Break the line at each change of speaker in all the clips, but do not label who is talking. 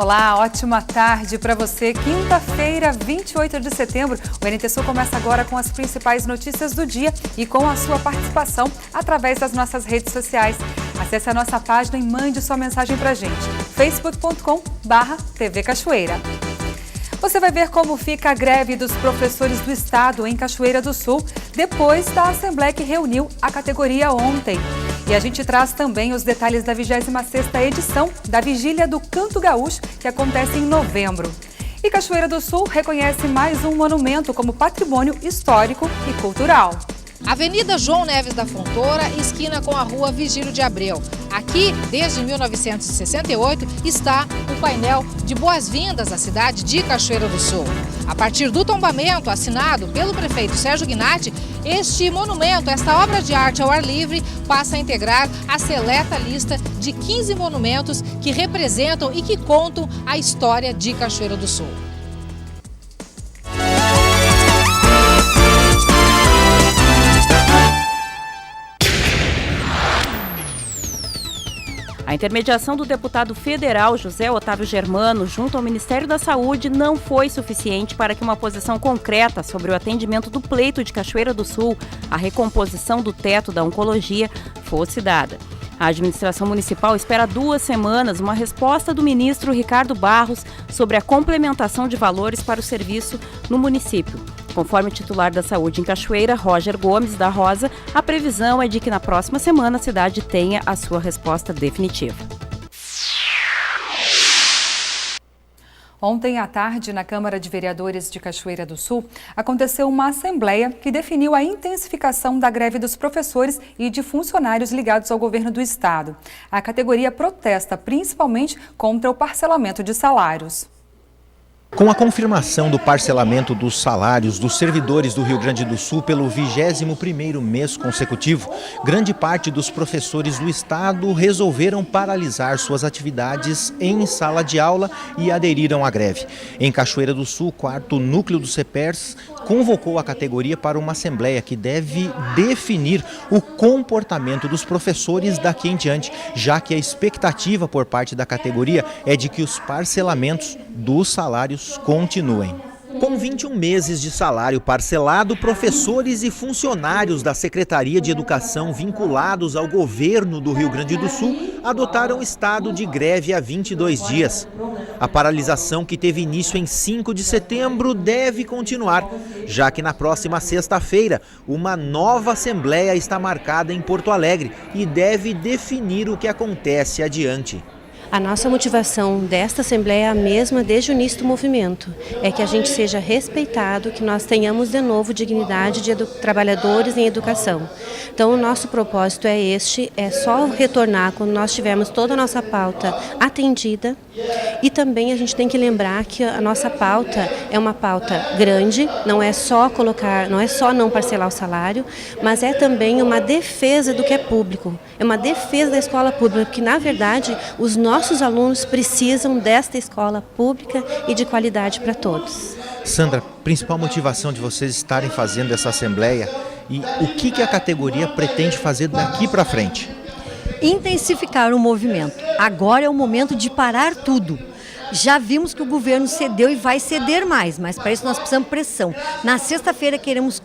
Olá, ótima tarde para você. Quinta-feira, 28 de setembro. O NT Sul começa agora com as principais notícias do dia e com a sua participação através das nossas redes sociais. Acesse a nossa página e mande sua mensagem para a gente. facebook.com/TV Cachoeira. Você vai ver como fica a greve dos professores do estado em Cachoeira do Sul, depois da assembleia que reuniu a categoria ontem. E a gente traz também os detalhes da 26ª edição da Vigília do Canto Gaúcho, que acontece em novembro. E Cachoeira do Sul reconhece mais um monumento como patrimônio histórico e cultural.
Avenida João Neves da Fontoura, esquina com a rua Vigílio de Abreu. Aqui, desde 1968, está o painel de boas-vindas à cidade de Cachoeira do Sul. A partir do tombamento assinado pelo prefeito Sérgio Gnatti, este monumento, esta obra de arte ao ar livre, passa a integrar a seleta lista de 15 monumentos que representam e que contam a história de Cachoeira do Sul.
A intermediação do deputado federal José Otávio Germano junto ao Ministério da Saúde não foi suficiente para que uma posição concreta sobre o atendimento do pleito de Cachoeira do Sul, a recomposição do teto da oncologia, fosse dada. A administração municipal espera 2 semanas uma resposta do ministro Ricardo Barros sobre a complementação de valores para o serviço no município. Conforme o titular da Saúde em Cachoeira, Roger Gomes da Rosa, a previsão é de que na próxima semana a cidade tenha a sua resposta definitiva.
Ontem à tarde, na Câmara de Vereadores de Cachoeira do Sul, aconteceu uma assembleia que definiu a intensificação da greve dos professores e de funcionários ligados ao governo do estado. A categoria protesta principalmente contra o parcelamento de salários.
Com a confirmação do parcelamento dos salários dos servidores do Rio Grande do Sul pelo 21º mês consecutivo, grande parte dos professores do estado resolveram paralisar suas atividades em sala de aula e aderiram à greve. Em Cachoeira do Sul, o 4º núcleo do CEPERS convocou a categoria para uma assembleia que deve definir o comportamento dos professores daqui em diante, já que a expectativa por parte da categoria é de que os parcelamentos dos salários continuem. Com 21 meses de salário parcelado, professores e funcionários da Secretaria de Educação vinculados ao governo do Rio Grande do Sul adotaram estado de greve há 22 dias. A paralisação, que teve início em 5 de setembro, deve continuar, já que na próxima sexta-feira uma nova assembleia está marcada em Porto Alegre e deve definir o que acontece adiante.
A nossa motivação desta Assembleia é a mesma desde o início do movimento, é que a gente seja respeitado, que nós tenhamos de novo dignidade de trabalhadores em educação. Então o nosso propósito é este, é só retornar quando nós tivermos toda a nossa pauta atendida, e também a gente tem que lembrar que a nossa pauta é uma pauta grande, não é só não parcelar o salário, mas é também uma defesa do que é público, é uma defesa da escola pública, porque na verdade os nossos alunos precisam desta escola pública e de qualidade para todos.
Sandra, principal motivação de vocês estarem fazendo essa assembleia e o que a categoria pretende fazer daqui para frente?
Intensificar o movimento. Agora é o momento de parar tudo. Já vimos que o governo cedeu e vai ceder mais, mas para isso nós precisamos de pressão. Na sexta-feira queremos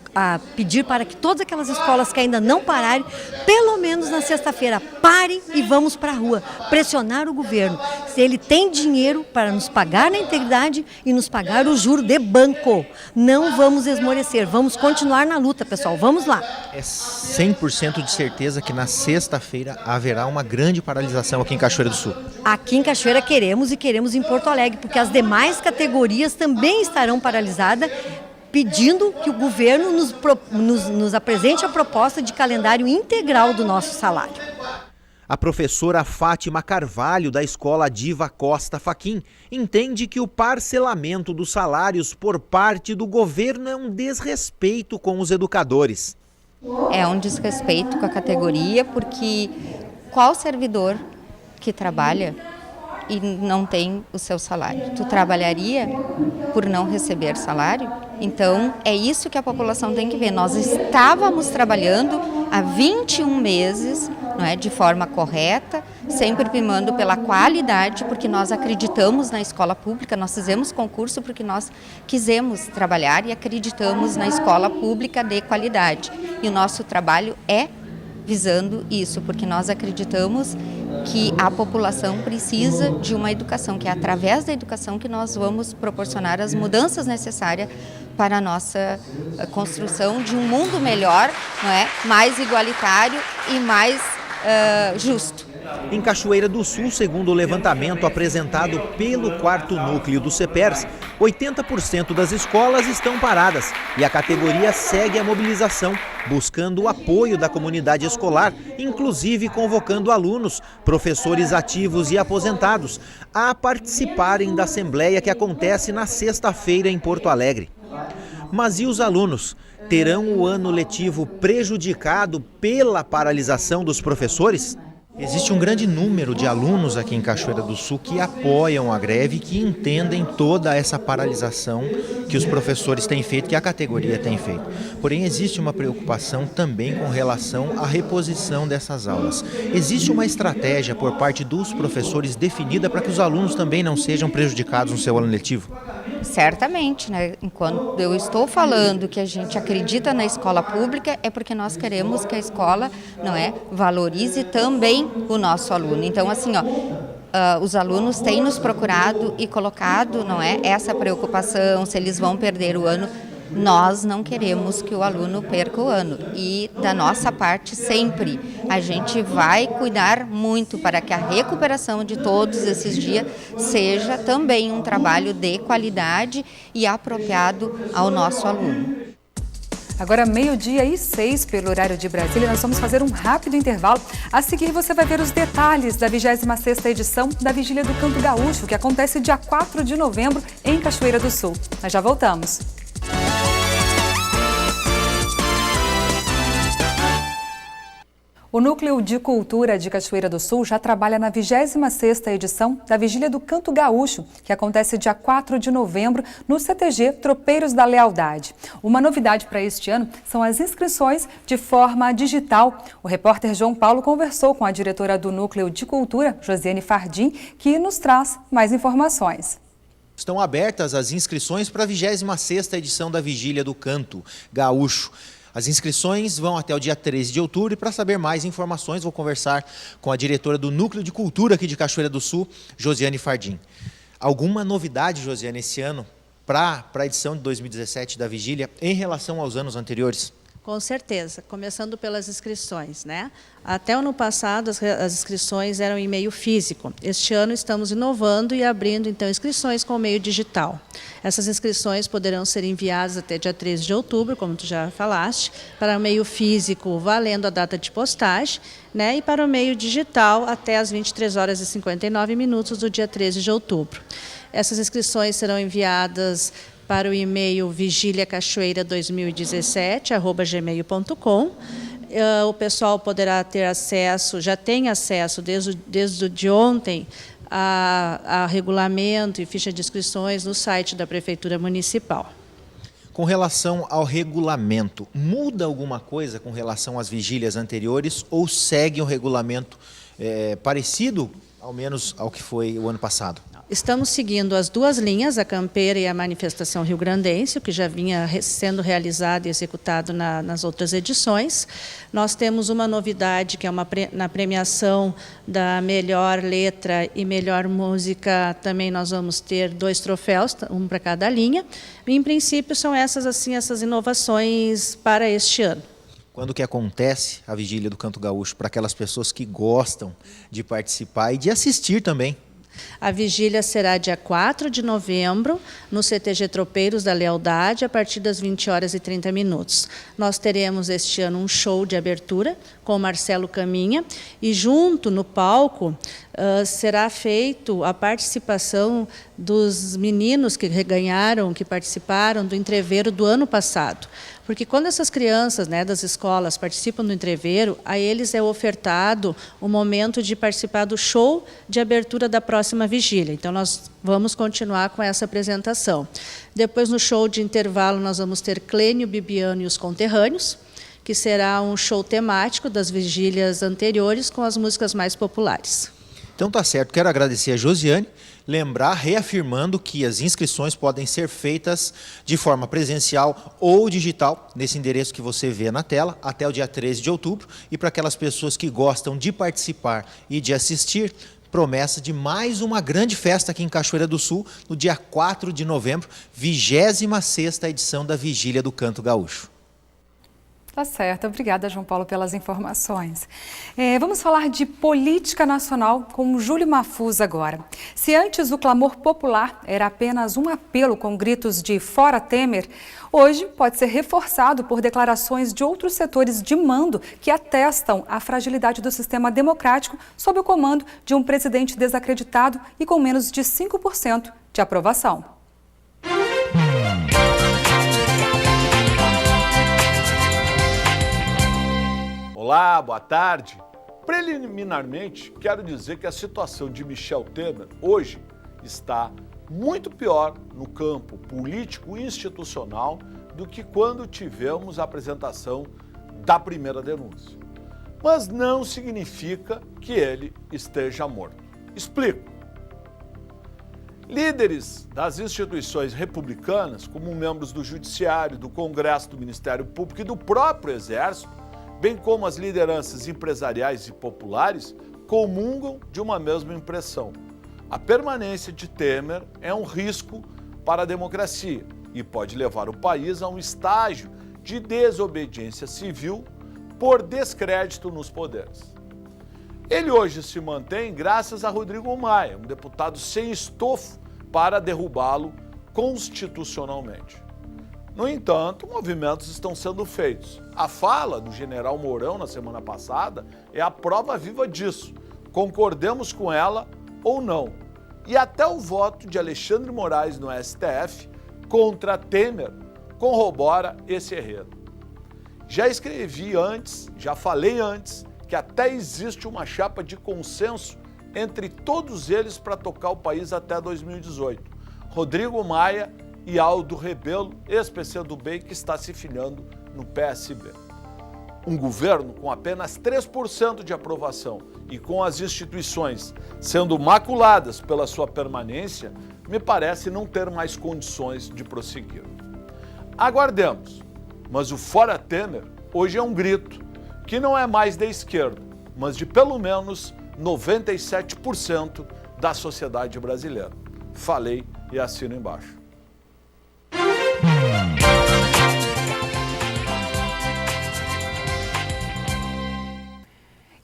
pedir para que todas aquelas escolas que ainda não pararem, pelo menos na sexta-feira, parem e vamos para a rua, pressionar o governo. Se ele tem dinheiro para nos pagar na integridade e nos pagar o juro de banco. Não vamos esmorecer, vamos continuar na luta, pessoal, vamos lá.
É 100% de certeza que na sexta-feira haverá uma grande paralisação aqui em Cachoeira do Sul.
Aqui em Cachoeira queremos em Porto Alegre, porque as demais categorias também estarão paralisadas, pedindo que o governo nos apresente a proposta de calendário integral do nosso salário.
A professora Fátima Carvalho, da Escola Diva Costa Faquim, entende que o parcelamento dos salários por parte do governo é um desrespeito com os educadores.
É um desrespeito com a categoria, porque qual servidor que trabalha e não tem o seu salário. Tu trabalharia por não receber salário? Então, é isso que a população tem que ver. Nós estávamos trabalhando há 21 meses, não é, de forma correta, sempre primando pela qualidade, porque nós acreditamos na escola pública, nós fizemos concurso porque nós quisemos trabalhar e acreditamos na escola pública de qualidade. E o nosso trabalho é visando isso, porque nós acreditamos que a população precisa de uma educação, que é através da educação que nós vamos proporcionar as mudanças necessárias para a nossa construção de um mundo melhor, não é? Mais igualitário e mais justo.
Em Cachoeira do Sul, segundo o levantamento apresentado pelo 4º núcleo do CEPERS, 80% das escolas estão paradas e a categoria segue a mobilização, buscando o apoio da comunidade escolar, inclusive convocando alunos, professores ativos e aposentados, a participarem da assembleia que acontece na sexta-feira em Porto Alegre. Mas e os alunos? Terão o ano letivo prejudicado pela paralisação dos professores? Existe um grande número de alunos aqui em Cachoeira do Sul que apoiam a greve e que entendem toda essa paralisação que os professores têm feito, que a categoria tem feito. Porém, existe uma preocupação também com relação à reposição dessas aulas. Existe uma estratégia por parte dos professores definida para que os alunos também não sejam prejudicados no seu ano letivo?
Certamente, né? Enquanto eu estou falando que a gente acredita na escola pública, é porque nós queremos que a escola, não é, valorize também o nosso aluno. Então, assim, os alunos têm nos procurado e colocado, não é, essa preocupação, se eles vão perder o ano. Nós não queremos que o aluno perca o ano e da nossa parte sempre a gente vai cuidar muito para que a recuperação de todos esses dias seja também um trabalho de qualidade e apropriado ao nosso aluno.
Agora 12:06 pelo horário de Brasília, nós vamos fazer um rápido intervalo. A seguir você vai ver os detalhes da 26ª edição da Vigília do Canto Gaúcho, que acontece dia 4 de novembro em Cachoeira do Sul. Nós já voltamos. O Núcleo de Cultura de Cachoeira do Sul já trabalha na 26ª edição da Vigília do Canto Gaúcho, que acontece dia 4 de novembro no CTG Tropeiros da Lealdade. Uma novidade para este ano são as inscrições de forma digital. O repórter João Paulo conversou com a diretora do Núcleo de Cultura, Josiane Fardim, que nos traz mais informações.
Estão abertas as inscrições para a 26ª edição da Vigília do Canto Gaúcho. As inscrições vão até o dia 13 de outubro e para saber mais informações vou conversar com a diretora do Núcleo de Cultura aqui de Cachoeira do Sul, Josiane Fardim. Alguma novidade, Josiane, esse ano para a edição de 2017 da Vigília em relação aos anos anteriores?
Com certeza, começando pelas inscrições, né? Até o ano passado as inscrições eram em meio físico. Este ano estamos inovando e abrindo então inscrições com o meio digital. Essas inscrições poderão ser enviadas até dia 13 de outubro, como tu já falaste, para o meio físico valendo a data de postagem, né? E para o meio digital até as 23h59 do dia 13 de outubro. Essas inscrições serão enviadas para o e-mail vigiliacachoeira2017@gmail.com. O pessoal poderá ter acesso, já tem acesso desde de ontem a regulamento e ficha de inscrições no site da Prefeitura Municipal.
Com relação ao regulamento, muda alguma coisa com relação às vigílias anteriores ou segue um regulamento parecido, ao menos ao que foi o ano passado?
Estamos seguindo as duas linhas, a campeira e a manifestação rio-grandense, o que já vinha sendo realizado e executado nas outras edições. Nós temos uma novidade, que é na premiação da melhor letra e melhor música, também nós vamos ter 2 troféus, um para cada linha. Em princípio, são essas inovações para este ano.
Quando que acontece a Vigília do Canto Gaúcho para aquelas pessoas que gostam de participar e de assistir também?
A vigília será dia 4 de novembro, no CTG Tropeiros da Lealdade, a partir das 20h30. Nós teremos este ano um show de abertura com Marcelo Caminha e junto no palco será feito a participação dos meninos que ganharam, que participaram do entreveiro do ano passado. Porque quando essas crianças, né, das escolas participam do entreveiro, a eles é ofertado o momento de participar do show de abertura da próxima vigília. Então, nós vamos continuar com essa apresentação. Depois, no show de intervalo, nós vamos ter Clênio, Bibiano e os Conterrâneos, que será um show temático das vigílias anteriores com as músicas mais populares.
Então tá certo, quero agradecer a Josiane, lembrar, reafirmando que as inscrições podem ser feitas de forma presencial ou digital, nesse endereço que você vê na tela, até o dia 13 de outubro. E para aquelas pessoas que gostam de participar e de assistir, promessa de mais uma grande festa aqui em Cachoeira do Sul, no dia 4 de novembro, 26ª edição da Vigília do Canto Gaúcho.
Tá certo. Obrigada, João Paulo, pelas informações. Vamos falar de política nacional com o Júlio Mafuz agora. Se antes o clamor popular era apenas um apelo com gritos de "Fora Temer", hoje pode ser reforçado por declarações de outros setores de mando que atestam a fragilidade do sistema democrático sob o comando de um presidente desacreditado e com menos de 5% de aprovação.
Olá, boa tarde. Preliminarmente, quero dizer que a situação de Michel Temer hoje está muito pior no campo político e institucional do que quando tivemos a apresentação da primeira denúncia. Mas não significa que ele esteja morto. Explico. Líderes das instituições republicanas, como membros do Judiciário, do Congresso, do Ministério Público e do próprio Exército, bem como as lideranças empresariais e populares, comungam de uma mesma impressão. A permanência de Temer é um risco para a democracia e pode levar o país a um estágio de desobediência civil por descrédito nos poderes. Ele hoje se mantém graças a Rodrigo Maia, um deputado sem estofo para derrubá-lo constitucionalmente. No entanto, movimentos estão sendo feitos. A fala do general Mourão na semana passada é a prova viva disso. Concordemos com ela ou não. E até o voto de Alexandre Moraes no STF contra Temer corrobora esse enredo. Já escrevi antes, já falei antes, que até existe uma chapa de consenso entre todos eles para tocar o país até 2018. Rodrigo Maia e Aldo Rebelo, ex-PCdoB, que está se filiando no PSB. Um governo com apenas 3% de aprovação e com as instituições sendo maculadas pela sua permanência, me parece não ter mais condições de prosseguir. Aguardemos, mas o Fora Temer hoje é um grito que não é mais da esquerda, mas de pelo menos 97% da sociedade brasileira. Falei e assino embaixo.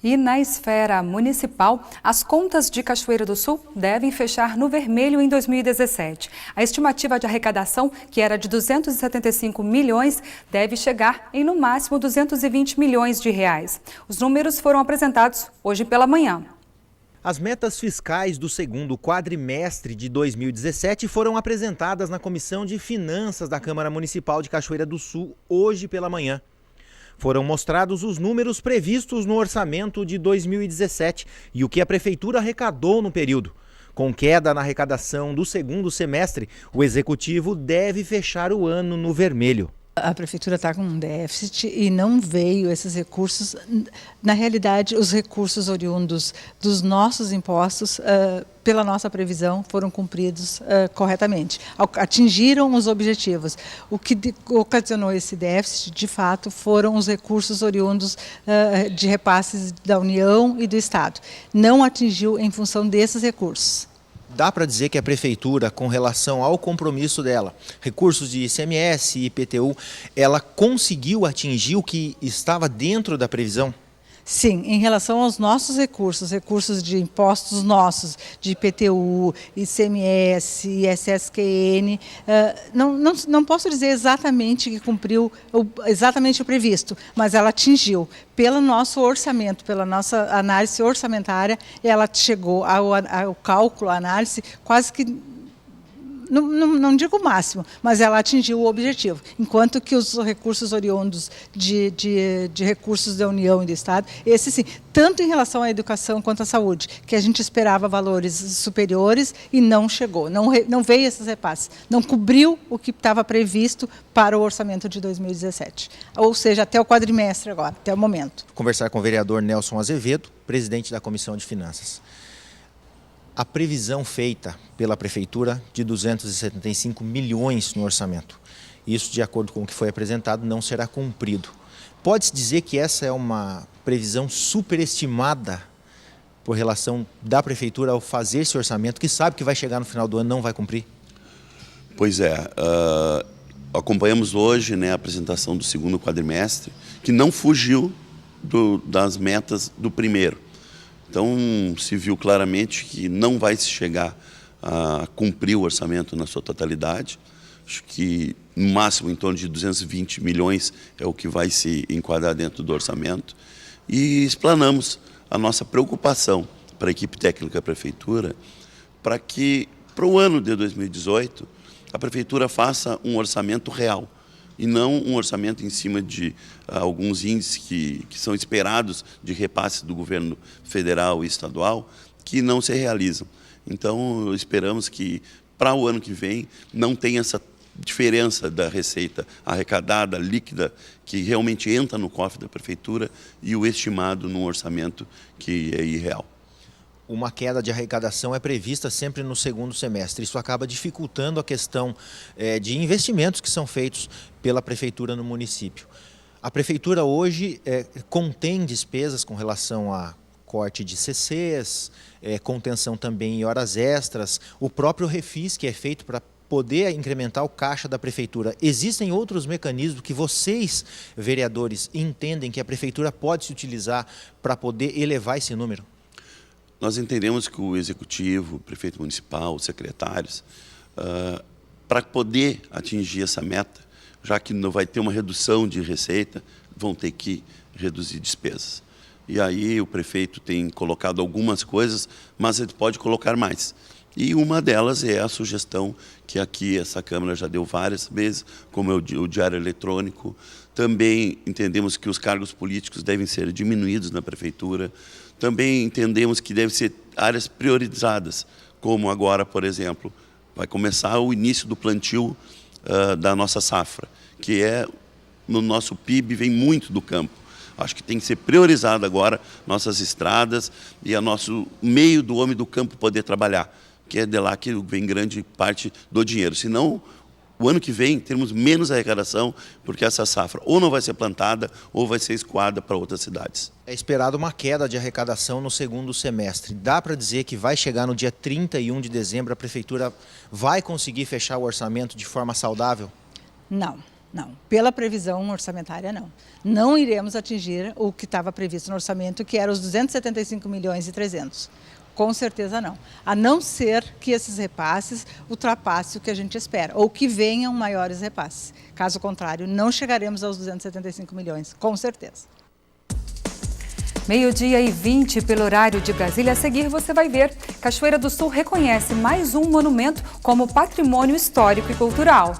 E na esfera municipal, as contas de Cachoeira do Sul devem fechar no vermelho em 2017. A estimativa de arrecadação, que era de 275 milhões, deve chegar em no máximo 220 milhões de reais. Os números foram apresentados hoje pela manhã.
As metas fiscais do segundo quadrimestre de 2017 foram apresentadas na Comissão de Finanças da Câmara Municipal de Cachoeira do Sul hoje pela manhã. Foram mostrados os números previstos no orçamento de 2017 e o que a Prefeitura arrecadou no período. Com queda na arrecadação do segundo semestre, o Executivo deve fechar o ano no vermelho.
A Prefeitura está com um déficit e não veio esses recursos. Na realidade, os recursos oriundos dos nossos impostos, pela nossa previsão, foram cumpridos corretamente. Atingiram os objetivos. O que ocasionou esse déficit, de fato, foram os recursos oriundos de repasses da União e do Estado. Não atingiu em função desses recursos.
Dá para dizer que a Prefeitura, com relação ao compromisso dela, recursos de ICMS e IPTU, ela conseguiu atingir o que estava dentro da previsão?
Sim, em relação aos nossos recursos de impostos nossos, de IPTU, ICMS, ISSQN, não posso dizer exatamente que cumpriu exatamente o previsto, mas ela atingiu. Pelo nosso orçamento, pela nossa análise orçamentária, ela chegou ao cálculo, à análise, quase que não digo o máximo, mas ela atingiu o objetivo. Enquanto que os recursos oriundos de recursos da União e do Estado, esse sim, tanto em relação à educação quanto à saúde, que a gente esperava valores superiores e não chegou, não veio esses repasses, não cobriu o que estava previsto para o orçamento de 2017. Ou seja, até o quadrimestre agora, até o momento.
Conversar com o vereador Nelson Azevedo, presidente da Comissão de Finanças. A previsão feita pela Prefeitura de 275 milhões no orçamento. Isso, de acordo com o que foi apresentado, não será cumprido. Pode-se dizer que essa é uma previsão superestimada por relação da Prefeitura ao fazer esse orçamento, que sabe que vai chegar no final do ano e não vai cumprir?
Pois é. Acompanhamos hoje, né, a apresentação do segundo quadrimestre, que não fugiu das metas do primeiro. Então, se viu claramente que não vai se chegar a cumprir o orçamento na sua totalidade. Acho que, no máximo, em torno de 220 milhões é o que vai se enquadrar dentro do orçamento. E explanamos a nossa preocupação para a equipe técnica da Prefeitura para que, para o ano de 2018, a Prefeitura faça um orçamento real e não um orçamento em cima de alguns índices que são esperados de repasse do governo federal e estadual, que não se realizam. Então, esperamos que, para o ano que vem, não tenha essa diferença da receita arrecadada, líquida, que realmente entra no cofre da Prefeitura, e o estimado num orçamento que é irreal.
Uma queda de arrecadação é prevista sempre no segundo semestre. Isso acaba dificultando a questão de investimentos que são feitos pela Prefeitura no município. A Prefeitura hoje contém despesas com relação a corte de CCs, contenção também em horas extras, o próprio refis que é feito para poder incrementar o caixa da Prefeitura. Existem outros mecanismos que vocês, vereadores, entendem que a Prefeitura pode se utilizar para poder elevar esse número?
Nós entendemos que o Executivo, o Prefeito Municipal, os secretários, para poder atingir essa meta, já que não vai ter uma redução de receita, vão ter que reduzir despesas. E aí o prefeito tem colocado algumas coisas, mas ele pode colocar mais. E uma delas é a sugestão que aqui essa Câmara já deu várias vezes, como é o diário eletrônico. Também entendemos que os cargos políticos devem ser diminuídos na Prefeitura. Também entendemos que devem ser áreas priorizadas, como agora, por exemplo, vai começar o início do plantio da nossa safra, que no nosso PIB vem muito do campo. Acho que tem que ser priorizado agora nossas estradas e o nosso meio do homem do campo poder trabalhar, que é de lá que vem grande parte do dinheiro. Senão, o ano que vem, teremos menos arrecadação, porque essa safra ou não vai ser plantada ou vai ser escoada para outras cidades.
É esperado uma queda de arrecadação no segundo semestre. Dá para dizer que vai chegar no dia 31 de dezembro, a Prefeitura vai conseguir fechar o orçamento de forma saudável?
Não. Pela previsão orçamentária, não. Não iremos atingir o que estava previsto no orçamento, que era os 275 milhões e 300. Com certeza não. A não ser que esses repasses ultrapassem o que a gente espera, ou que venham maiores repasses. Caso contrário, não chegaremos aos 275 milhões, com certeza.
12h20 pelo horário de Brasília. A seguir você vai ver. Cachoeira do Sul reconhece mais um monumento como patrimônio histórico e cultural.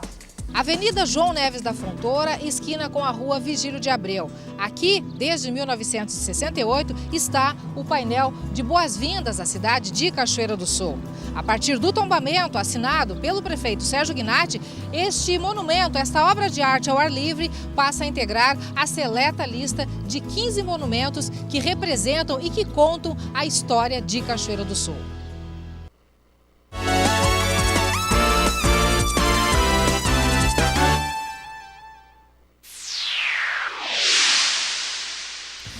Avenida João Neves da Fontoura, esquina com a rua Vigílio de Abreu. Aqui, desde 1968, está o painel de boas-vindas à cidade de Cachoeira do Sul. A partir do tombamento assinado pelo prefeito Sérgio Gnatti, este monumento, esta obra de arte ao ar livre, passa a integrar a seleta lista de 15 monumentos que representam e que contam a história de Cachoeira do Sul.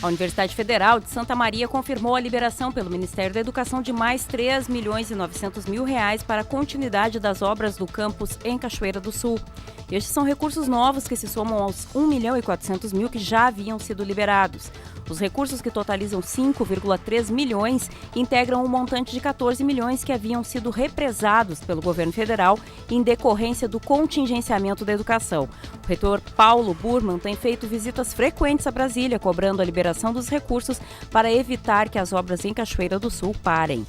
A Universidade Federal de Santa Maria confirmou a liberação pelo Ministério da Educação de mais R$ 3.900.000 para a continuidade das obras do campus em Cachoeira do Sul. Estes são recursos novos que se somam aos 1.400.000 que já haviam sido liberados. Os recursos, que totalizam 5,3 milhões, integram um montante de 14 milhões que haviam sido represados pelo governo federal em decorrência do contingenciamento da educação. O reitor Paulo Burman tem feito visitas frequentes a Brasília, cobrando a liberação dos recursos para evitar que as obras em Cachoeira do Sul parem.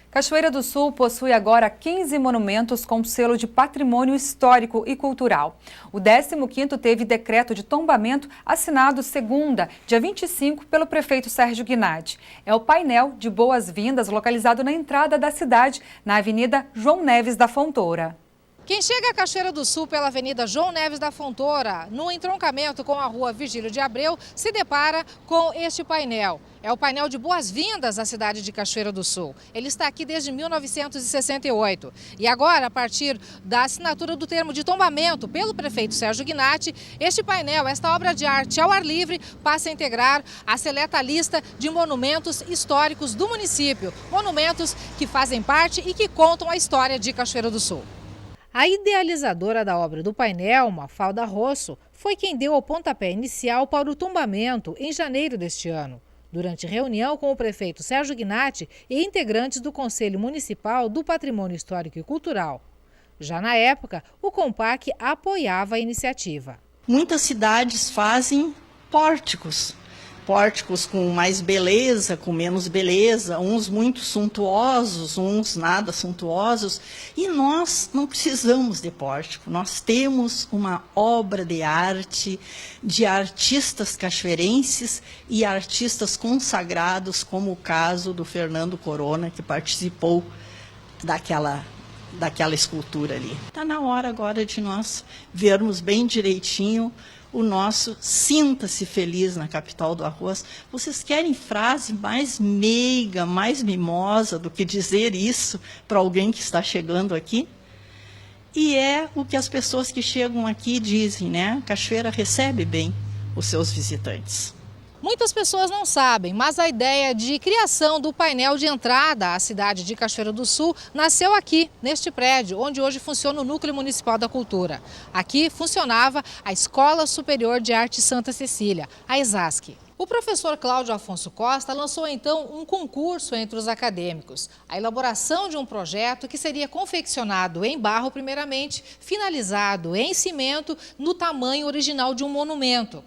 Cachoeira do Sul possui agora 15 monumentos com selo de patrimônio histórico e cultural. O 15º teve decreto de tombamento assinado segunda, dia 25, pelo prefeito Sérgio Guinatti. É o painel de boas-vindas localizado na entrada da cidade, na Avenida João Neves da Fontoura.
Quem chega a Cachoeira do Sul pela Avenida João Neves da Fontoura, no entroncamento com a Rua Vigílio de Abreu, se depara com este painel. É o painel de boas-vindas à cidade de Cachoeira do Sul. Ele está aqui desde 1968. E agora, a partir da assinatura do termo de tombamento pelo prefeito Sérgio Guinatti, este painel, esta obra de arte ao ar livre, passa a integrar a seleta lista de monumentos históricos do município. Monumentos que fazem parte e que contam a história de Cachoeira do Sul. A idealizadora da obra do painel, Mafalda Rosso, foi quem deu o pontapé inicial para o tombamento em janeiro deste ano, durante reunião com o prefeito Sérgio Guinatti e integrantes do Conselho Municipal do Patrimônio Histórico e Cultural. Já na época, o Compac apoiava a iniciativa.
Muitas cidades fazem pórticos com mais beleza, com menos beleza, uns muito suntuosos, uns nada suntuosos, e nós não precisamos de pórtico. Nós temos uma obra de arte de artistas cachoeirenses e artistas consagrados, como o caso do Fernando Corona, que participou daquela escultura ali. Está na hora agora de nós vermos bem direitinho o nosso sinta-se feliz na capital do arroz. Vocês querem frase mais meiga, mais mimosa do que dizer isso para alguém que está chegando aqui? E é o que as pessoas que chegam aqui dizem, né? Cachoeira recebe bem os seus visitantes.
Muitas pessoas não sabem, mas a ideia de criação do painel de entrada à cidade de Cachoeira do Sul nasceu aqui, neste prédio, onde hoje funciona o Núcleo Municipal da Cultura. Aqui funcionava a Escola Superior de Arte Santa Cecília, a ESASC. O professor Cláudio Afonso Costa lançou então um concurso entre os acadêmicos. A elaboração de um projeto que seria confeccionado em barro primeiramente, finalizado em cimento no tamanho original de um monumento.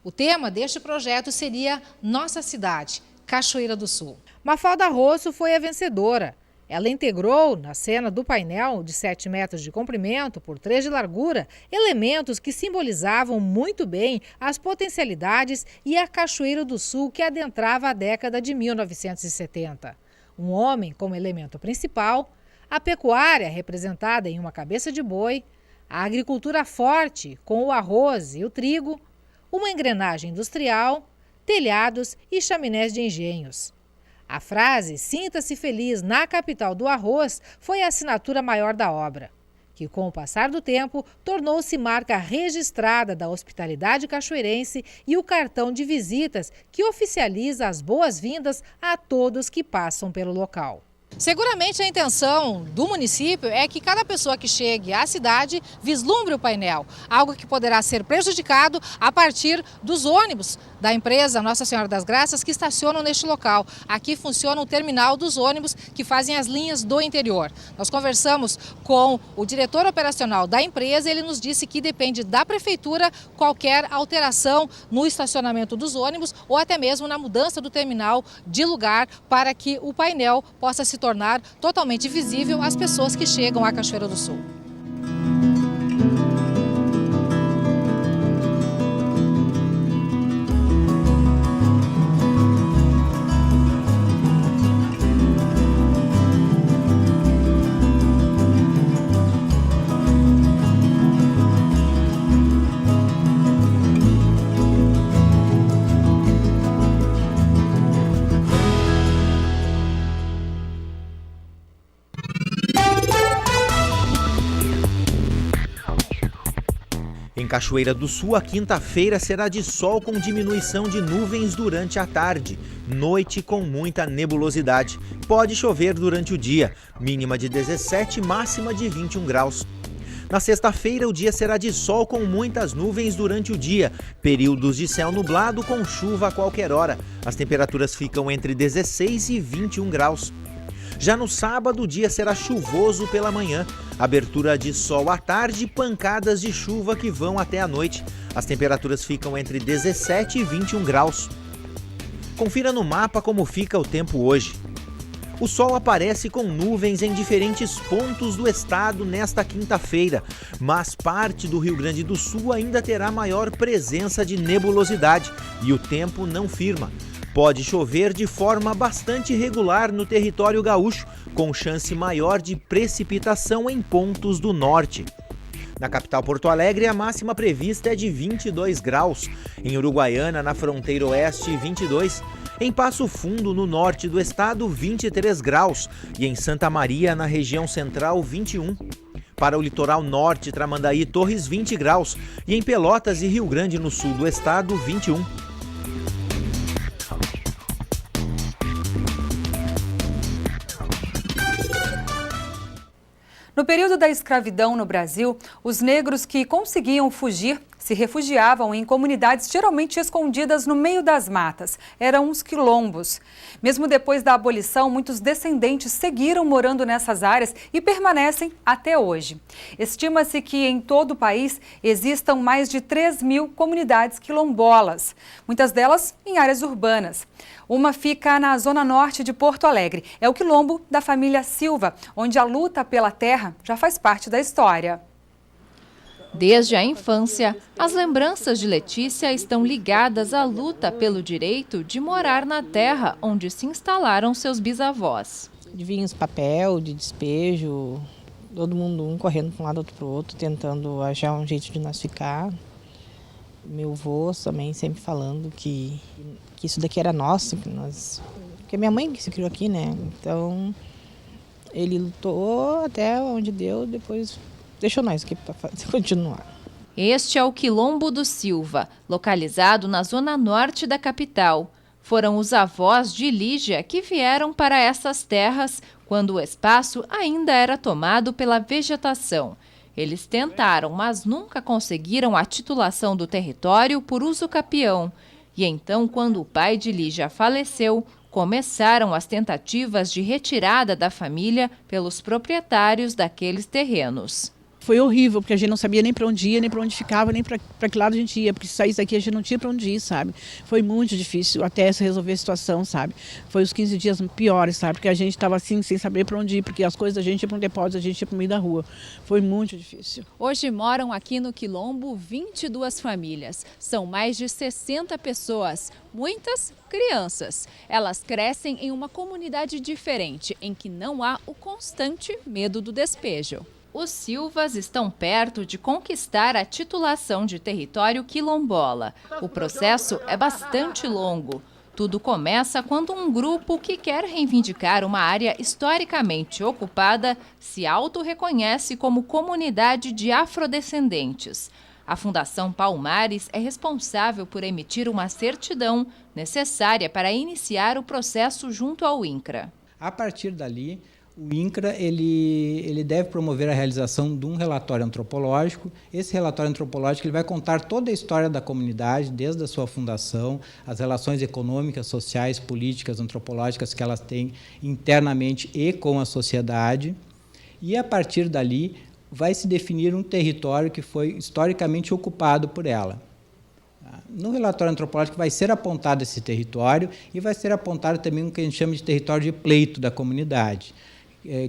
O tema deste projeto seria Nossa Cidade, Cachoeira do Sul. Mafalda Rosso foi a vencedora. Ela integrou, na cena do painel, de 7 metros de comprimento por 3 de largura, elementos que simbolizavam muito bem as potencialidades e a Cachoeira do Sul que adentrava a década de 1970. Um homem como elemento principal, a pecuária representada em uma cabeça de boi, a agricultura forte com o arroz e o trigo, uma engrenagem industrial, telhados e chaminés de engenhos. A frase "Sinta-se feliz na capital do arroz" foi a assinatura maior da obra, que com o passar do tempo tornou-se marca registrada da hospitalidade cachoeirense e o cartão de visitas que oficializa as boas-vindas a todos que passam pelo local. Seguramente a intenção do município é que cada pessoa que chegue à cidade vislumbre o painel, algo que poderá ser prejudicado a partir dos ônibus da empresa Nossa Senhora das Graças que estacionam neste local. Aqui funciona o terminal dos ônibus que fazem as linhas do interior. Nós conversamos com o diretor operacional da empresa e ele nos disse que depende da prefeitura qualquer alteração no estacionamento dos ônibus ou até mesmo na mudança do terminal de lugar para que o painel possa se tornar totalmente visível às pessoas que chegam à Cachoeira do Sul.
Em Cachoeira do Sul, a quinta-feira será de sol com diminuição de nuvens durante a tarde. Noite com muita nebulosidade. Pode chover durante o dia, mínima de 17, máxima de 21 graus. Na sexta-feira, o dia será de sol com muitas nuvens durante o dia, períodos de céu nublado com chuva a qualquer hora. As temperaturas ficam entre 16 e 21 graus. Já no sábado, o dia será chuvoso pela manhã, abertura de sol à tarde e pancadas de chuva que vão até a noite. As temperaturas ficam entre 17 e 21 graus. Confira no mapa como fica o tempo hoje. O sol aparece com nuvens em diferentes pontos do estado nesta quinta-feira, mas parte do Rio Grande do Sul ainda terá maior presença de nebulosidade e o tempo não firma. Pode chover de forma bastante irregular no território gaúcho, com chance maior de precipitação em pontos do norte. Na capital Porto Alegre, a máxima prevista é de 22 graus. Em Uruguaiana, na fronteira oeste, 22. Em Passo Fundo, no norte do estado, 23 graus. E em Santa Maria, na região central, 21. Para o litoral norte, Tramandaí e Torres, 20 graus. E em Pelotas e Rio Grande, no sul do estado, 21.
No período da escravidão no Brasil, os negros que conseguiam fugir se refugiavam em comunidades geralmente escondidas no meio das matas. Eram os quilombos. Mesmo depois da abolição, muitos descendentes seguiram morando nessas áreas e permanecem até hoje. Estima-se que em todo o país existam mais de 3.000 comunidades quilombolas, muitas delas em áreas urbanas. Uma fica na zona norte de Porto Alegre. É o quilombo da família Silva, onde a luta pela terra já faz parte da história.
Desde a infância, as lembranças de Letícia estão ligadas à luta pelo direito de morar na terra onde se instalaram seus bisavós.
Vinha os papel de despejo, todo mundo um correndo para um lado outro para o outro, tentando achar um jeito de nós ficar. Meu avô também sempre falando que isso daqui era nosso, porque minha mãe que se criou aqui, né? Então ele lutou até onde deu, depois deixou nós aqui para continuar.
Este é o Quilombo do Silva, localizado na zona norte da capital. Foram os avós de Lígia que vieram para essas terras quando o espaço ainda era tomado pela vegetação. Eles tentaram, mas nunca conseguiram a titulação do território por uso capião. E então, quando o pai de Lígia faleceu, começaram as tentativas de retirada da família pelos proprietários daqueles terrenos.
Foi horrível, porque a gente não sabia nem para onde ia, nem para onde ficava, nem para que lado a gente ia, porque se saísse daqui a gente não tinha para onde ir, sabe? Foi muito difícil até se resolver a situação, sabe? Foi os 15 dias piores, sabe? Porque a gente estava assim, sem saber para onde ir, porque as coisas da gente iam para um depósito, a gente ia para o meio da rua. Foi muito difícil.
Hoje moram aqui no Quilombo 22 famílias. São mais de 60 pessoas, muitas crianças. Elas crescem em uma comunidade diferente, em que não há o constante medo do despejo.
Os Silvas estão perto de conquistar a titulação de território quilombola. O processo é bastante longo. Tudo começa quando um grupo que quer reivindicar uma área historicamente ocupada se autorreconhece como comunidade de afrodescendentes. A Fundação Palmares é responsável por emitir uma certidão necessária para iniciar o processo junto ao INCRA.
A partir dali, o INCRA ele deve promover a realização de um relatório antropológico. Esse relatório antropológico ele vai contar toda a história da comunidade, desde a sua fundação, as relações econômicas, sociais, políticas, antropológicas que elas têm internamente e com a sociedade. E, a partir dali, vai se definir um território que foi historicamente ocupado por ela. No relatório antropológico vai ser apontado esse território e vai ser apontado também o que a gente chama de território de pleito da comunidade,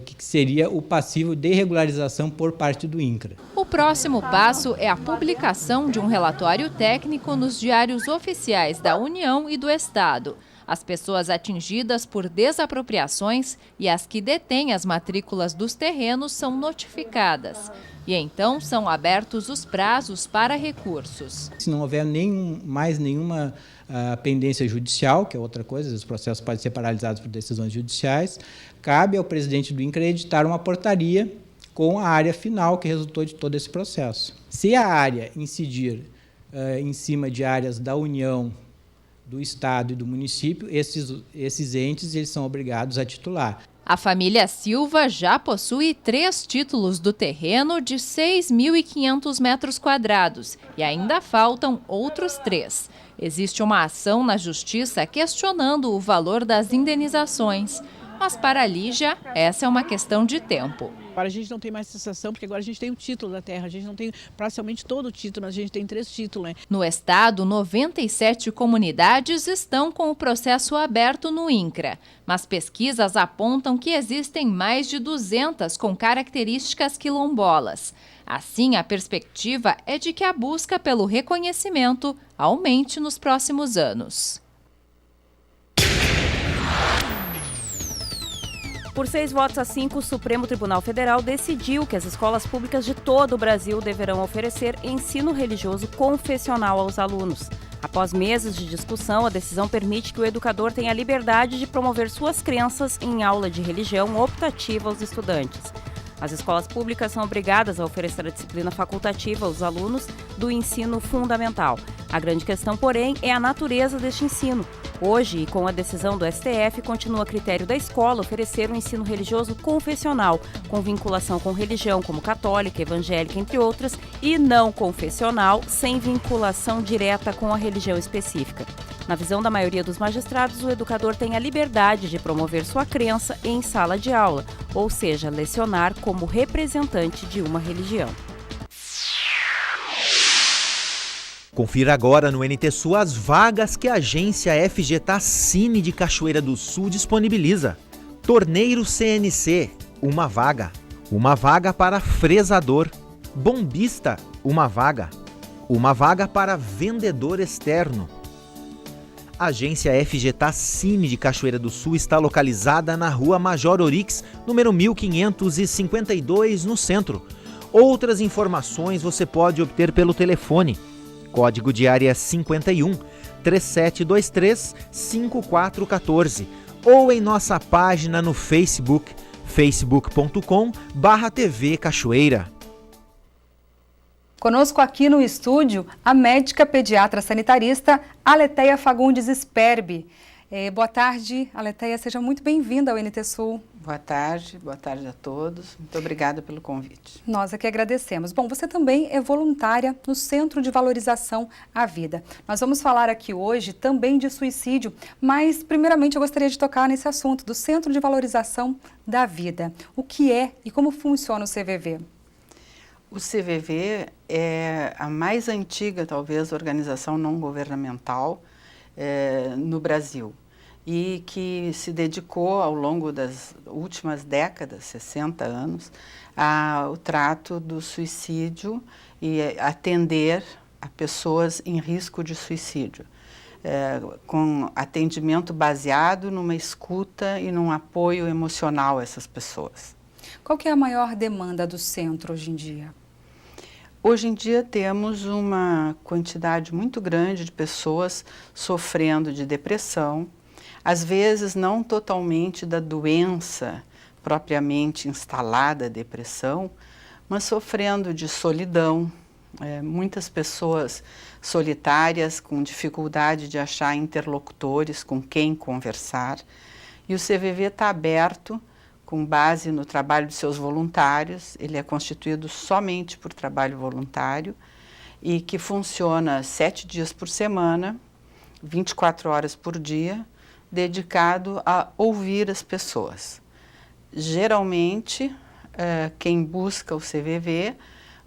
que seria o passivo de regularização por parte do INCRA.
O próximo passo é a publicação de um relatório técnico nos diários oficiais da União e do Estado. As pessoas atingidas por desapropriações e as que detêm as matrículas dos terrenos são notificadas. E então são abertos os prazos para recursos.
Se não houver mais nenhuma pendência judicial, que é outra coisa, os processos podem ser paralisados por decisões judiciais, cabe ao presidente do INCRA editar uma portaria com a área final que resultou de todo esse processo. Se a área incidir em cima de áreas da União, do Estado e do município, esses entes eles são obrigados a titular.
A família Silva já possui 3 títulos do terreno de 6.500 metros quadrados e ainda faltam outros 3. Existe uma ação na Justiça questionando o valor das indenizações. Mas para a Lígia, essa é uma questão de tempo.
Agora a gente não tem mais sensação, porque agora a gente tem o título da terra. A gente não tem praticamente todo o título, mas a gente tem 3 títulos. Né?
No estado, 97 comunidades estão com o processo aberto no INCRA. Mas pesquisas apontam que existem mais de 200 com características quilombolas. Assim, a perspectiva é de que a busca pelo reconhecimento aumente nos próximos anos.
Por 6 votos a 5, o Supremo Tribunal Federal decidiu que as escolas públicas de todo o Brasil deverão oferecer ensino religioso confessional aos alunos. Após meses de discussão, a decisão permite que o educador tenha a liberdade de promover suas crenças em aula de religião optativa aos estudantes. As escolas públicas são obrigadas a oferecer a disciplina facultativa aos alunos do ensino fundamental. A grande questão, porém, é a natureza deste ensino. Hoje, e com a decisão do STF, continua a critério da escola oferecer um ensino religioso confessional, com vinculação com religião como católica, evangélica, entre outras, e não confessional, sem vinculação direta com a religião específica. Na visão da maioria dos magistrados, o educador tem a liberdade de promover sua crença em sala de aula, ou seja, lecionar como representante de uma religião.
Confira agora no NT Sul as vagas que a agência FG Tassini de Cachoeira do Sul disponibiliza. Torneiro CNC, uma vaga. Uma vaga para fresador. Bombista, uma vaga. Uma vaga para vendedor externo. A agência FG Tassini de Cachoeira do Sul está localizada na Rua Major Orix, número 1552, no centro. Outras informações você pode obter pelo telefone. Código de área 51 3723 5414 ou em nossa página no Facebook, facebook.com/TV Cachoeira.
Conosco aqui no estúdio, a médica pediatra sanitarista Aletheia Fagundes Sperbi. Boa tarde, Aletheia, seja muito bem-vinda ao NT Sul.
Boa tarde a todos. Muito obrigada pelo convite.
Nós é que agradecemos. Bom, você também é voluntária no Centro de Valorização à Vida. Nós vamos falar aqui hoje também de suicídio, mas primeiramente eu gostaria de tocar nesse assunto do Centro de Valorização da Vida. O que é e como funciona o CVV?
O CVV é a mais antiga, talvez, organização não governamental no Brasil e que se dedicou ao longo das últimas décadas, 60 anos, ao trato do suicídio e atender a pessoas em risco de suicídio, com atendimento baseado numa escuta e num apoio emocional a essas pessoas.
Qual que é a maior demanda do centro hoje em dia?
Hoje em dia temos uma quantidade muito grande de pessoas sofrendo de depressão, às vezes não totalmente da doença propriamente instalada, depressão, mas sofrendo de solidão, muitas pessoas solitárias com dificuldade de achar interlocutores com quem conversar. E o CVV está aberto com base no trabalho de seus voluntários, ele é constituído somente por trabalho voluntário e que funciona 7 dias por semana, 24 horas por dia, dedicado a ouvir as pessoas. Geralmente, quem busca o CVV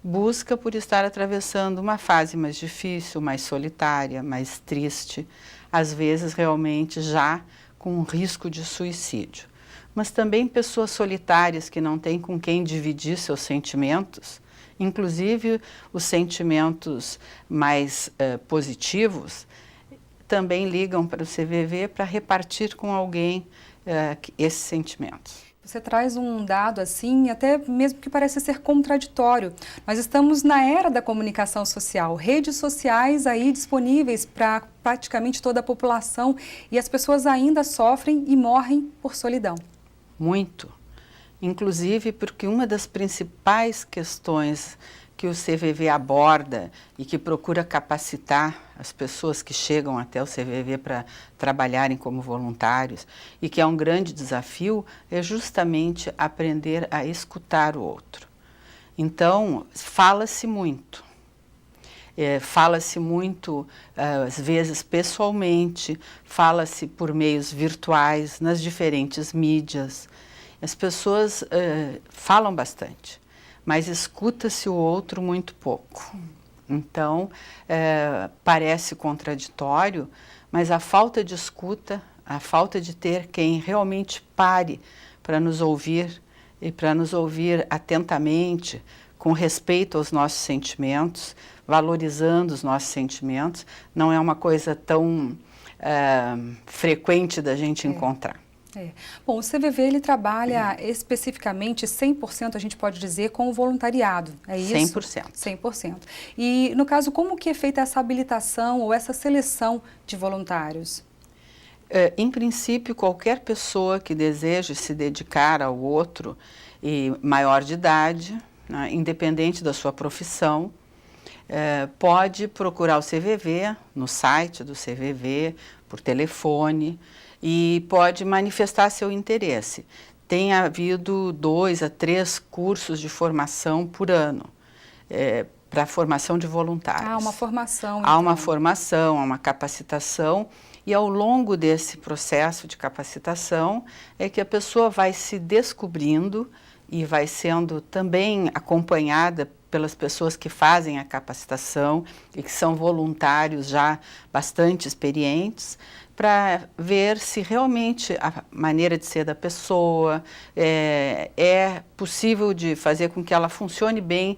busca por estar atravessando uma fase mais difícil, mais solitária, mais triste, às vezes realmente já com um risco de suicídio. Mas também pessoas solitárias que não têm com quem dividir seus sentimentos, inclusive os sentimentos mais positivos, também ligam para o CVV para repartir com alguém esses sentimentos.
Você traz um dado assim, até mesmo que parece ser contraditório. Nós estamos na era da comunicação social, redes sociais aí disponíveis para praticamente toda a população e as pessoas ainda sofrem e morrem por solidão.
Muito. inclusive porque uma das principais questões que o CVV aborda e que procura capacitar as pessoas que chegam até o CVV para trabalharem como voluntários e que é um grande desafio, é justamente aprender a escutar o outro. Então, fala-se muito. Fala-se muito, às vezes pessoalmente, fala-se por meios virtuais, nas diferentes mídias. As pessoas falam bastante, mas escuta-se o outro muito pouco. Sim. Então, parece contraditório, mas a falta de escuta, a falta de ter quem realmente pare para nos ouvir e para nos ouvir atentamente, com respeito aos nossos sentimentos, valorizando os nossos sentimentos, não é uma coisa tão frequente da gente encontrar.
Bom, o CVV ele trabalha especificamente 100%, a gente pode dizer, com o voluntariado, é isso?
100%.
100%. E, no caso, como que é feita essa habilitação ou essa seleção de voluntários?
Em princípio, qualquer pessoa que deseje se dedicar ao outro e maior de idade, né, independente da sua profissão, pode procurar o CVV no site do CVV, por telefone, e pode manifestar seu interesse. Tem havido 2 a 3 cursos de formação por ano, para formação de voluntários.
Ah, uma formação.
Há uma formação, há uma capacitação, e ao longo desse processo de capacitação é que a pessoa vai se descobrindo e vai sendo também acompanhada pelas pessoas que fazem a capacitação e que são voluntários já bastante experientes, para ver se realmente a maneira de ser da pessoa é possível de fazer com que ela funcione bem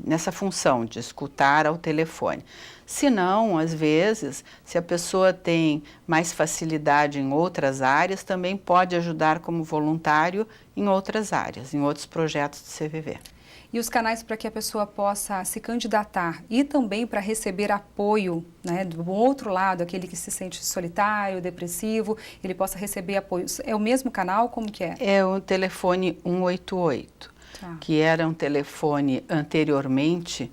nessa função de escutar ao telefone. Se não, às vezes, se a pessoa tem mais facilidade em outras áreas, também pode ajudar como voluntário em outras áreas, em outros projetos do CVV.
E os canais para que a pessoa possa se candidatar e também para receber apoio, né, do outro lado, aquele que se sente solitário, depressivo, ele possa receber apoio. É o mesmo canal? Como que é?
É o telefone 188, que era um telefone anteriormente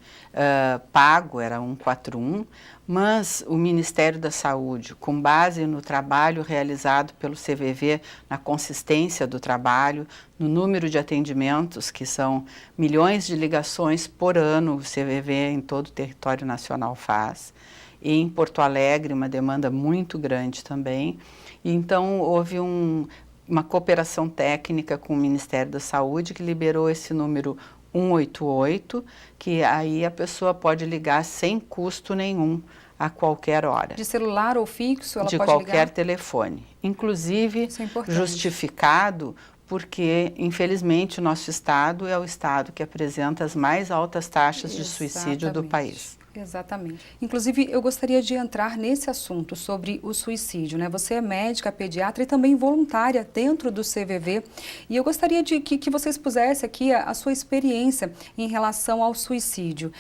pago, era 141, mas o Ministério da Saúde, com base no trabalho realizado pelo CVV, na consistência do trabalho, no número de atendimentos, que são milhões de ligações por ano, o CVV em todo o território nacional faz, e em Porto Alegre uma demanda muito grande também, e então houve uma cooperação técnica com o Ministério da Saúde que liberou esse número 188, que aí a pessoa pode ligar sem custo nenhum a qualquer hora.
De celular ou fixo ela pode ligar?
De qualquer telefone. Inclusive justificado porque, infelizmente, o nosso estado é o estado que apresenta as mais altas taxas de suicídio do país.
Exatamente. Inclusive, eu gostaria de entrar nesse assunto sobre o suicídio, né? Você é médica, pediatra e também voluntária dentro do CVV. E eu gostaria de que você expusesse aqui a sua experiência em relação ao suicídio.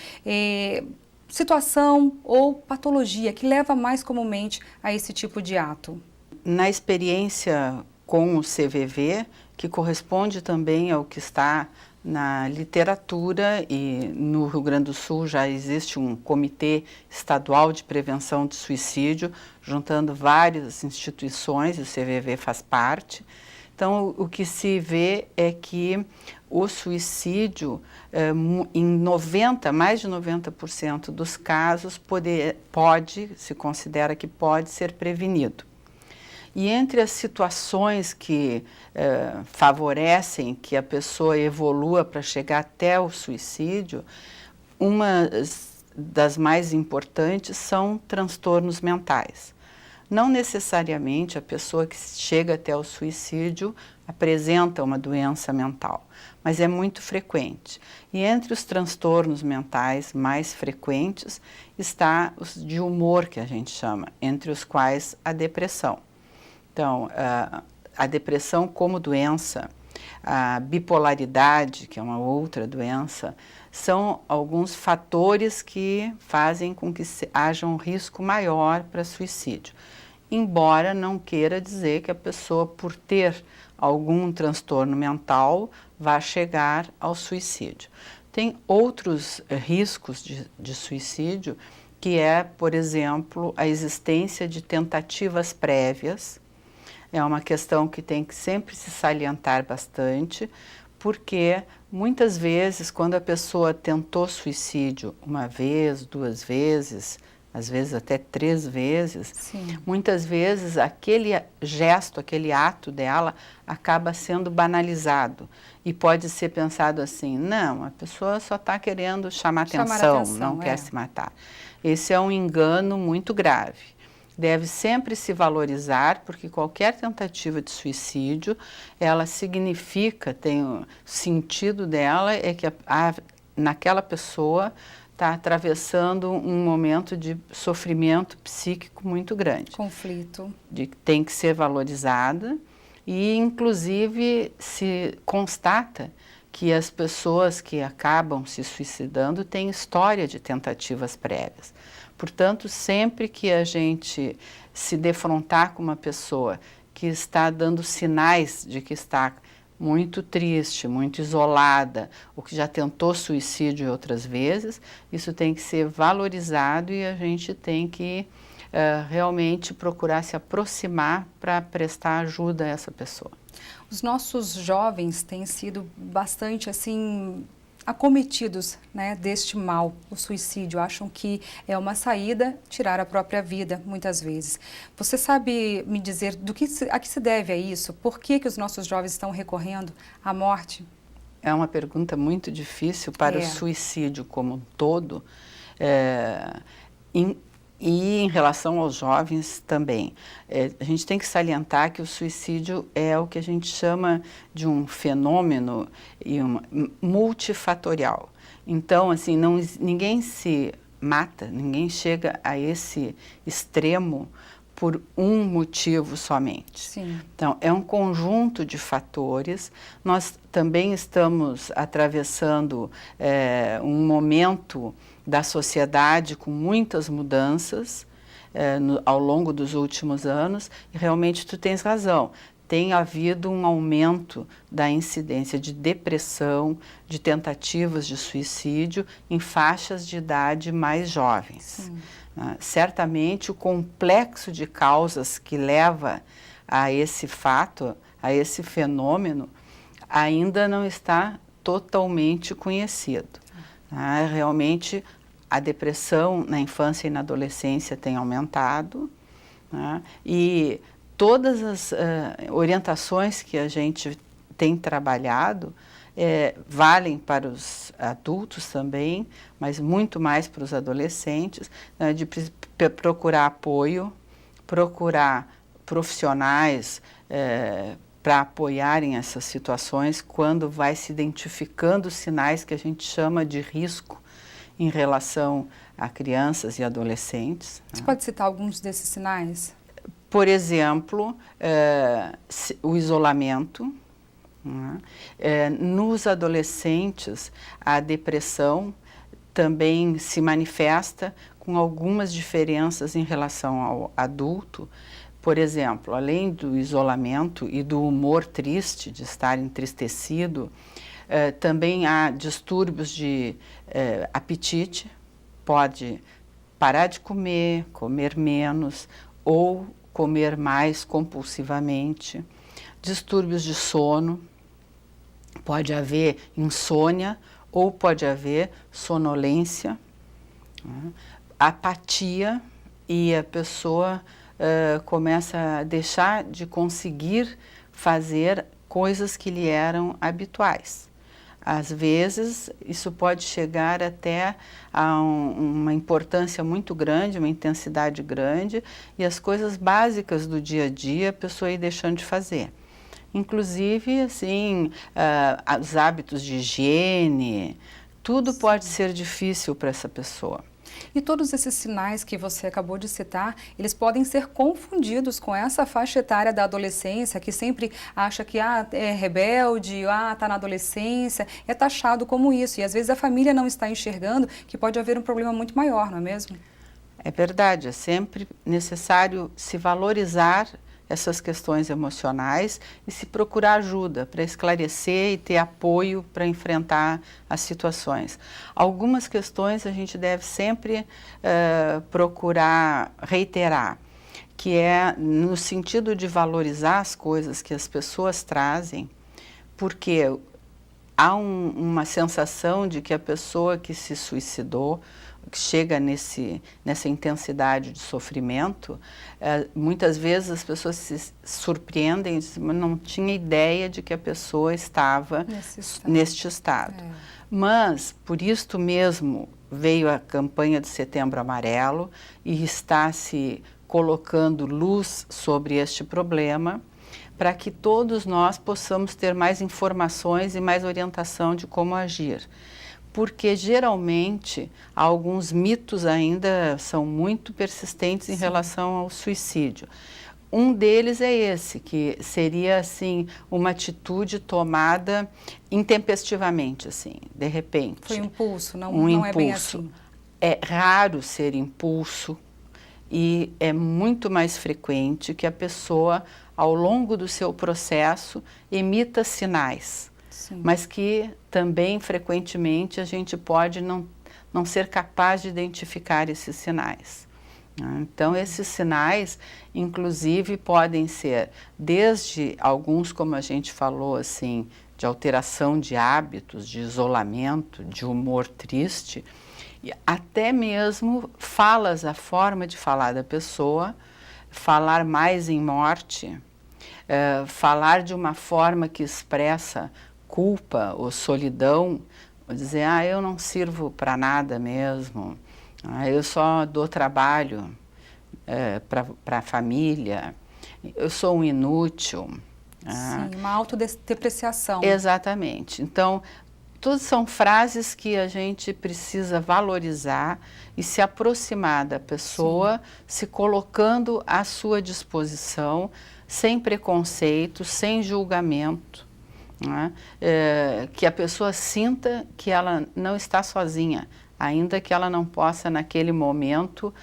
Situação ou patologia que leva mais comumente a esse tipo de ato?
Na experiência com o CVV, que corresponde também ao que está na literatura, e no Rio Grande do Sul já existe um comitê estadual de prevenção de suicídio, juntando várias instituições, e o CVV faz parte. Então, o que se vê é que o suicídio, mais de 90% dos casos, se considera que pode ser prevenido. E entre as situações que favorecem que a pessoa evolua para chegar até o suicídio, uma das mais importantes são transtornos mentais. Não necessariamente a pessoa que chega até o suicídio apresenta uma doença mental, mas é muito frequente. E entre os transtornos mentais mais frequentes está os de humor, que a gente chama, entre os quais a depressão. Então, a depressão como doença, a bipolaridade, que é uma outra doença, são alguns fatores que fazem com que haja um risco maior para suicídio. embora não queira dizer que a pessoa, por ter algum transtorno mental, vá chegar ao suicídio. Tem outros riscos de suicídio, que é, por exemplo, a existência de tentativas prévias. É uma questão que tem que sempre se salientar bastante, porque muitas vezes, quando a pessoa tentou suicídio uma vez, 2 vezes, às vezes até 3 vezes,
Sim.
muitas vezes aquele gesto, aquele ato dela acaba sendo banalizado. E pode ser pensado assim, não, a pessoa só está querendo chamar atenção, não quer se matar. Esse é um engano muito grave. Deve sempre se valorizar, porque qualquer tentativa de suicídio, ela significa, o sentido dela é que naquela pessoa está atravessando um momento de sofrimento psíquico muito grande.
Conflito.
Tem que ser valorizada e, inclusive, se constata que as pessoas que acabam se suicidando têm história de tentativas prévias. Portanto, sempre que a gente se defrontar com uma pessoa que está dando sinais de que está muito triste, muito isolada, ou que já tentou suicídio outras vezes, isso tem que ser valorizado e a gente tem que realmente procurar se aproximar para prestar ajuda a essa pessoa.
Os nossos jovens têm sido bastante, assim, acometidos, né, deste mal, o suicídio. Acham que é uma saída tirar a própria vida, muitas vezes. Você sabe me dizer a que se deve a isso? Por que os nossos jovens estão recorrendo à morte?
É uma pergunta muito difícil para o suicídio como um todo. E em relação aos jovens também, a gente tem que salientar que o suicídio é o que a gente chama de um fenômeno multifatorial. Então, assim, ninguém se mata, ninguém chega a esse extremo por um motivo somente.
Sim.
Então, é um conjunto de fatores. Nós também estamos atravessando um momento da sociedade com muitas mudanças ao longo dos últimos anos, e realmente tu tens razão. Tem havido um aumento da incidência de depressão, de tentativas de suicídio em faixas de idade mais jovens. Certamente o complexo de causas que leva a esse fato, a esse fenômeno, ainda não está totalmente conhecido. Realmente a depressão na infância e na adolescência tem aumentado, e todas as orientações que a gente tem trabalhado valem para os adultos também, mas muito mais para os adolescentes, de procurar apoio, procurar profissionais para apoiarem essas situações quando vai se identificando os sinais que a gente chama de risco em relação a crianças e adolescentes.
Você pode citar alguns desses sinais?
Por exemplo, o isolamento. Nos adolescentes, a depressão também se manifesta com algumas diferenças em relação ao adulto. Por exemplo, além do isolamento e do humor triste, de estar entristecido, também há distúrbios de apetite, pode parar de comer, comer menos ou comer mais compulsivamente. Distúrbios de sono, pode haver insônia ou pode haver sonolência, apatia, e a pessoa começa a deixar de conseguir fazer coisas que lhe eram habituais. Às vezes, isso pode chegar até a uma importância muito grande, uma intensidade grande, e as coisas básicas do dia a dia a pessoa ir deixando de fazer. Inclusive, assim, os hábitos de higiene, tudo pode ser difícil para essa pessoa.
E todos esses sinais que você acabou de citar, eles podem ser confundidos com essa faixa etária da adolescência, que sempre acha que é rebelde, está na adolescência, é taxado como isso. E às vezes a família não está enxergando que pode haver um problema muito maior, não é mesmo?
É verdade, é sempre necessário se valorizar essas questões emocionais e se procurar ajuda para esclarecer e ter apoio para enfrentar as situações. Algumas questões a gente deve sempre procurar reiterar, que é no sentido de valorizar as coisas que as pessoas trazem, porque há uma sensação de que a pessoa que se suicidou, que chega nessa intensidade de sofrimento, muitas vezes as pessoas se surpreendem, mas não tinha ideia de que a pessoa estava neste estado. Mas, por isto mesmo, veio a campanha de Setembro Amarelo e está se colocando luz sobre este problema, para que todos nós possamos ter mais informações e mais orientação de como agir. Porque, geralmente, alguns mitos ainda são muito persistentes em relação ao suicídio. Um deles é esse, que seria, assim, uma atitude tomada intempestivamente, assim, de repente.
Foi impulso, não
impulso.
É bem assim.
É raro ser impulso e é muito mais frequente que a pessoa, ao longo do seu processo, emita sinais. Sim. Mas que também, frequentemente, a gente pode não ser capaz de identificar esses sinais. Então, esses sinais, inclusive, podem ser desde alguns, como a gente falou, assim, de alteração de hábitos, de isolamento, de humor triste, e até mesmo falas, a forma de falar da pessoa, falar mais em morte, falar de uma forma que expressa culpa ou solidão, dizer, eu não sirvo para nada mesmo, eu só dou trabalho para a família, eu sou um inútil.
Sim, uma autodepreciação.
Exatamente. Então, todas são frases que a gente precisa valorizar e se aproximar da pessoa, se colocando à sua disposição, sem preconceito, sem julgamento. Que a pessoa sinta que ela não está sozinha, ainda que ela não possa, naquele momento,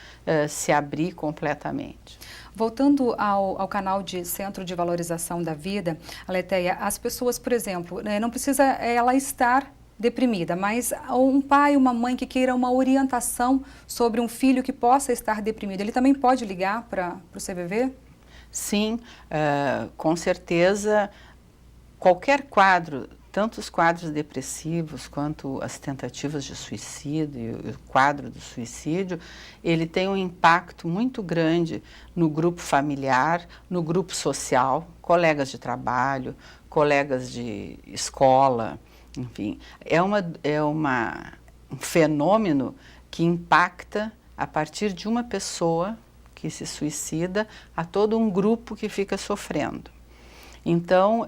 se abrir completamente.
Voltando ao canal de Centro de Valorização da Vida, Aletheia, as pessoas, por exemplo, não precisa ela estar deprimida, mas um pai, uma mãe que queira uma orientação sobre um filho que possa estar deprimido, ele também pode ligar para o CVV? Sim,
com certeza. Qualquer quadro, tanto os quadros depressivos quanto as tentativas de suicídio, o quadro do suicídio, ele tem um impacto muito grande no grupo familiar, no grupo social, colegas de trabalho, colegas de escola, enfim. É um fenômeno que impacta, a partir de uma pessoa que se suicida, a todo um grupo que fica sofrendo. Então,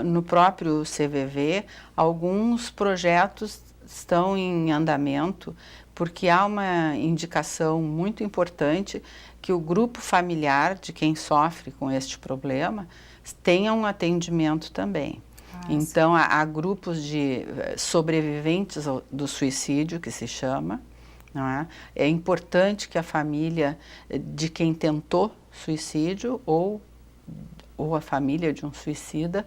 no próprio CVV, alguns projetos estão em andamento, porque há uma indicação muito importante que o grupo familiar de quem sofre com este problema tenha um atendimento também. Então, há grupos de sobreviventes do suicídio, que se chama. Não é? É importante que a família de quem tentou suicídio ou a família de um suicida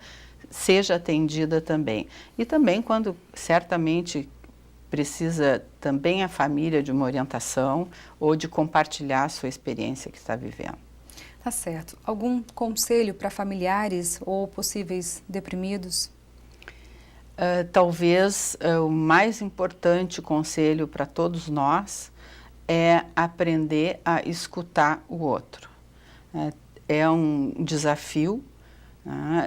seja atendida também. E também quando certamente precisa também a família de uma orientação ou de compartilhar a sua experiência que está vivendo.
Tá certo. Algum conselho para familiares ou possíveis deprimidos?
Talvez o mais importante conselho para todos nós é aprender a escutar o outro. É um desafio,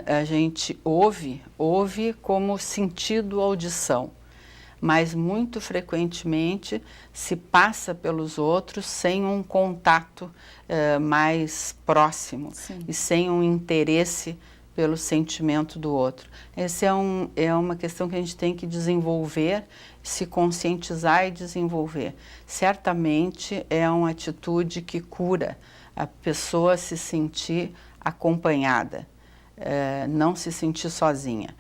a gente ouve como sentido audição, mas muito frequentemente se passa pelos outros sem um contato mais próximo. Sim. E sem um interesse pelo sentimento do outro. Essa é uma questão que a gente tem que desenvolver, se conscientizar e desenvolver. Certamente é uma atitude que cura a pessoa se sentir acompanhada, não se sentir sozinha.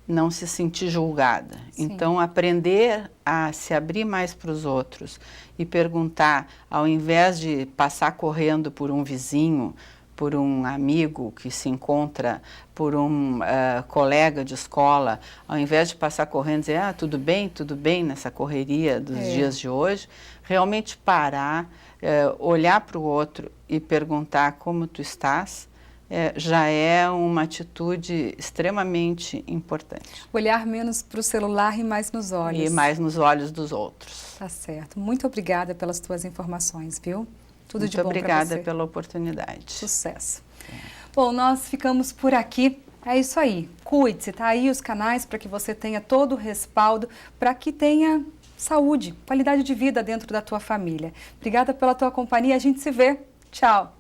não se sentir julgada.
Sim.
Então, aprender a se abrir mais para os outros e perguntar, ao invés de passar correndo por um vizinho, por um amigo que se encontra, por um colega de escola, ao invés de passar correndo e dizer, tudo bem nessa correria dos dias de hoje, realmente parar, olhar para o outro e perguntar como tu estás, já é uma atitude extremamente importante.
Olhar menos para o celular e mais nos olhos.
E mais nos olhos dos outros.
Tá certo. Muito obrigada pelas tuas informações, viu? Tudo de bom para você.
Muito obrigada pela oportunidade.
Sucesso. Bom, nós ficamos por aqui. É isso aí. Cuide-se, tá aí os canais para que você tenha todo o respaldo, para que tenha saúde, qualidade de vida dentro da tua família. Obrigada pela tua companhia. A gente se vê. Tchau.